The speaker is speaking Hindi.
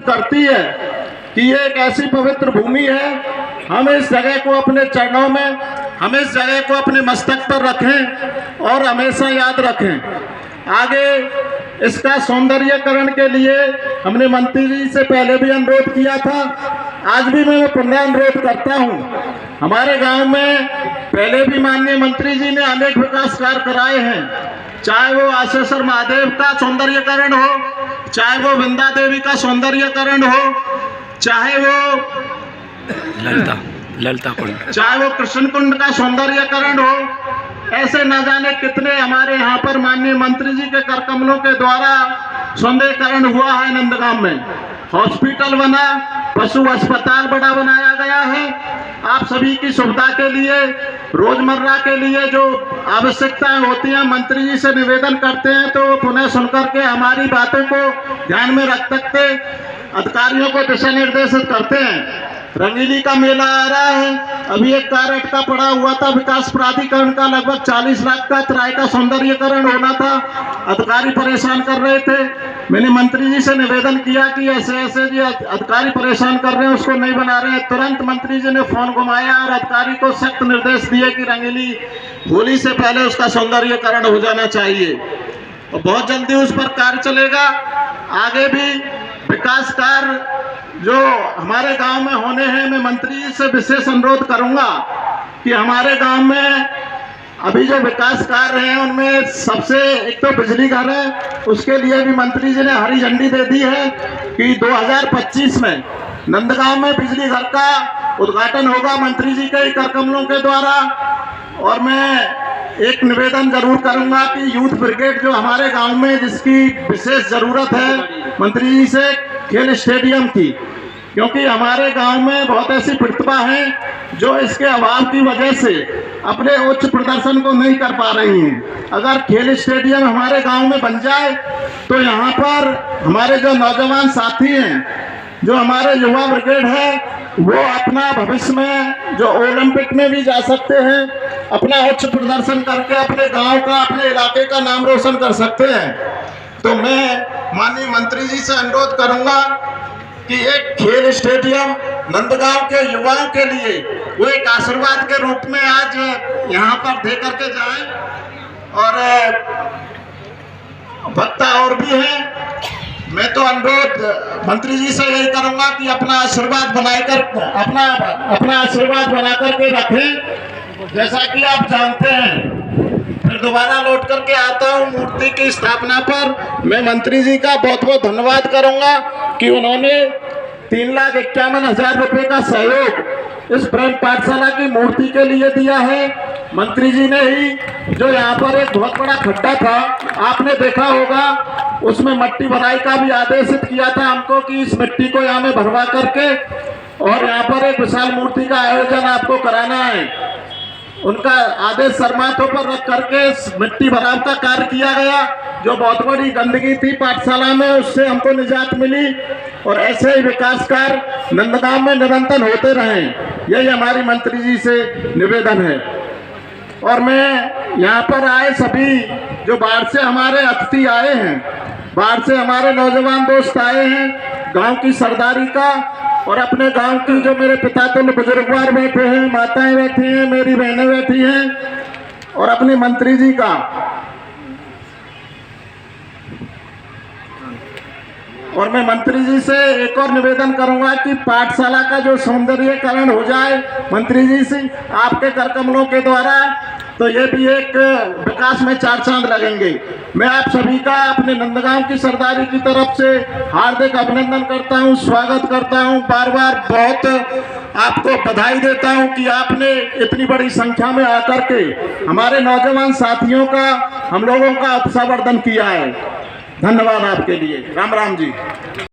करती है कि ये एक ऐसी पवित्र भूमि है, हम इस जगह को अपने चरणों में, हम इस जगह को अपने मस्तक पर रखें और हमेशा याद रखें। आगे इसका सौंदर्यीकरण के लिए हमने मंत्री जी से पहले भी अनुरोध किया था, आज भी मैं पुनः अनुरोध करता हूँ। हमारे गांव में पहले भी माननीय मंत्री जी ने अनेक विकास कार्य कराए हैं, चाहे वो आशेश्वर महादेव का सौंदर्यीकरण हो, चाहे वो वृंदा देवी का सौंदर्यीकरण हो, चाहे वो ललिता कुंड, चाहे वो कृष्ण कुंड का सौंदर्यीकरण हो। ऐसे न जाने कितने हमारे यहाँ पर माननीय मंत्री जी के कर कमलों के द्वारा सौंदर्यीकरण हुआ है। नंदगांव में हॉस्पिटल बना, पशु अस्पताल बड़ा बनाया गया है। आप सभी की सुविधा के लिए, रोजमर्रा के लिए जो आवश्यकताएं होती हैं, मंत्री जी से निवेदन करते हैं तो पुनः सुनकर के हमारी बातों को ध्यान में रख सकते अधिकारियों को दिशा निर्देशित करते हैं। रंगीली का मेला आ रहा है, अभी एक कार्य अटका पड़ा हुआ था विकास प्राधिकरण का, लगभग 40 लाख का किराए का सौंदर्यीकरण होना था, अधिकारी परेशान कर रहे थे। मैंने मंत्री जी से निवेदन किया कि ऐसे ऐसे जी अधिकारी परेशान कर रहे हैं, उसको नहीं बना रहे हैं। तुरंत मंत्री जी ने फोन घुमाया और अधिकारी को सख्त निर्देश दिए कि रंगीली होली से पहले उसका सौंदर्यीकरण हो जाना चाहिए और बहुत जल्दी उस पर कार्य चलेगा। आगे भी विकास कार्य जो हमारे गांव में होने हैं, मैं मंत्री जी से विशेष अनुरोध करूंगा कि हमारे गांव में अभी जो विकास कार्य हैं उनमें सबसे एक तो बिजली घर है, उसके लिए भी मंत्री जी ने हरी झंडी दे दी है कि 2025 में नंदगांव में बिजली घर का उद्घाटन होगा मंत्री जी के कर कमलों के द्वारा। और मैं एक निवेदन जरूर करूंगा कि यूथ ब्रिगेड जो हमारे गांव में, जिसकी विशेष जरूरत है मंत्री जी से, खेल स्टेडियम की, क्योंकि हमारे गांव में बहुत ऐसी प्रतिभा है जो इसके अभाव की वजह से अपने उच्च प्रदर्शन को नहीं कर पा रही हैं। अगर खेल स्टेडियम हमारे गांव में बन जाए तो यहाँ पर हमारे जो नौजवान साथी हैं, जो हमारे युवा ब्रिगेड है, वो अपना भविष्य में जो ओलंपिक में भी जा सकते हैं, अपना उच्च प्रदर्शन करके अपने गांव का, अपने इलाके का नाम रोशन कर सकते हैं। तो मैं माननीय मंत्री जी से अनुरोध करूंगा कि एक खेल स्टेडियम नंदगांव के युवाओं के लिए वो एक आशीर्वाद के रूप में आज यहाँ पर दे करके जाएं। और वक्ता और भी हैं, मैं तो अनुरोध मंत्री जी से यही करूंगा कि अपना आशीर्वाद बनाकर अपना आशीर्वाद बना करके रखें। जैसा कि आप जानते हैं, फिर दोबारा लौट करके आता हूँ मूर्ति की स्थापना पर। मैं मंत्री जी का बहुत बहुत धन्यवाद करूंगा कि उन्होंने 3,51,000 रुपये का सहयोग इस ब्रह्म पाठशाला की मूर्ति के लिए दिया है। मंत्री जी ने ही जो यहाँ पर एक बहुत बड़ा खड्डा था, आपने देखा होगा, उसमें मिट्टी भराई का भी आदेशित किया था हमको कि इस मिट्टी को यहाँ में भरवा करके और यहाँ पर एक विशाल मूर्ति का आयोजन आपको कराना है। उनका आदेश सरमाथों पर रख करके मिट्टी भराव का कार्य किया गया। जो बहुत बड़ी गंदगी थी पाठशाला में, उससे हमको निजात मिली और ऐसे ही विकास कार्य नंदगांव में निरंतर होते रहें, यही हमारी मंत्री जी से निवेदन है। और मैं यहाँ पर आए सभी जो बाहर से हमारे अतिथि आए हैं, बाहर से हमारे नौजवान दोस्त आए हैं, गांव की सरदारी का और अपने गांव की जो मेरे पिता तुल्य बुजुर्गवार बैठे हैं, माताएं बैठी हैं, मेरी बहनें बैठी हैं, और अपने मंत्री जी का। और मैं मंत्री जी से एक और निवेदन करूंगा कि पाठशाला का जो सौंदर्यीकरण हो जाए मंत्री जी से आपके कर कमलों के द्वारा, तो ये भी एक विकास में 4 चांद लगेंगे। मैं आप सभी का अपने नंदगांव की सरदारी की तरफ से हार्दिक अभिनंदन करता हूं, स्वागत करता हूं, बार बार बहुत आपको बधाई देता हूं कि आपने इतनी बड़ी संख्या में आकर के हमारे नौजवान साथियों का, हम लोगों का उत्साहवर्धन किया है। धन्यवाद आपके लिए। राम राम जी।